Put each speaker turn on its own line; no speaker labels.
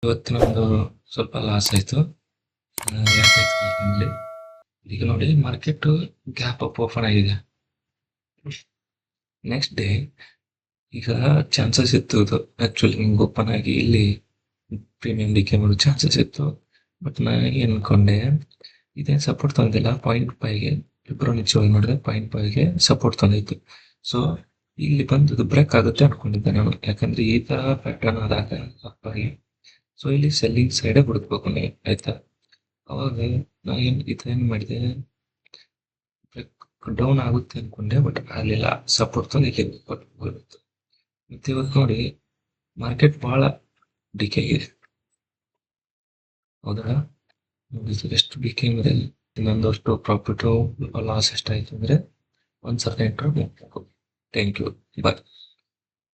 ಇವತ್ತಿನ ಒಂದು ಸ್ವಲ್ಪ ಲಾಸ್ ಆಯಿತು. ಯಾಕಾಯ್ತು ಅಂತಂದ್ರೆ ಈಗ ನೋಡಿ ಮಾರ್ಕೆಟ್ ಗ್ಯಾಪ್ ಅಪ್ ಓಪನ್ ಆಗಿದೆ. ನೆಕ್ಸ್ಟ್ ಡೇ ಈಗ ಚಾನ್ಸಸ್ ಇತ್ತು ಇದು ಆಕ್ಚುಲಿ ಹಿಂಗ್ ಓಪನ್ ಆಗಿ ಇಲ್ಲಿ ಪ್ರೀಮಿಯಂ ಡಿಕೆ ಮಾಡೋ ಚಾನ್ಸಸ್ ಇತ್ತು. ಬಟ್ ನಾನು ಏನು ಅನ್ಕೊಂಡೆ, ಇದೇನು ಸಪೋರ್ಟ್ ತಂದಿಲ್ಲ. 0.5ಗೆ ಫೆಬ್ರವರಿ ನೋಡಿದ್ರೆ 0.5ಗೆ ಸಪೋರ್ಟ್ ತಂದಿತ್ತು. ಸೊ ಇಲ್ಲಿ ಬಂದು ಇದು ಬ್ರೇಕ್ ಆಗುತ್ತೆ ಅನ್ಕೊಂಡಿದ್ದೆ ನಾನು, ಯಾಕಂದ್ರೆ ಈ ತರ ಪ್ಯಾಟರ್ನ್ ಆದಾಗ ಅಪ್ಪಾಗಿ ಸೊ ಇಲ್ಲಿ ಸೆಲ್ಲಿಂಗ್ ಸೈಡೇ ಬಿಡ್ಬೇಕು ನೀವು, ಆಯ್ತಾ. ಅವಾಗ ನಾ ಇದೇನ್ ಮಾಡಿದೆ, ಡೌನ್ ಆಗುತ್ತೆ ಅನ್ಕೊಂಡೆ, ಬಟ್ ಆಗಲಿಲ್ಲ. ಸಪೋರ್ಟ್ ತಂದು ಇಲ್ಲಿ ಬರುತ್ತೆ. ಮತ್ತೆ ಇವತ್ತು ನೋಡಿ ಮಾರ್ಕೆಟ್ ಬಹಳ ಡಿಕೆ ಆಗಿದೆ, ಹೌದಾ. ಎಷ್ಟು ಡಿಕೆ ಅಂದ್ರೆ ಇನ್ನೊಂದಷ್ಟು ಪ್ರಾಫಿಟ್ ಲಾಸ್ ಎಷ್ಟಾಯ್ತು ಅಂದ್ರೆ 1 ಸರ್ಟೈನ್ ಥ್ಯಾಂಕ್ ಯು, ಬಾಯ್.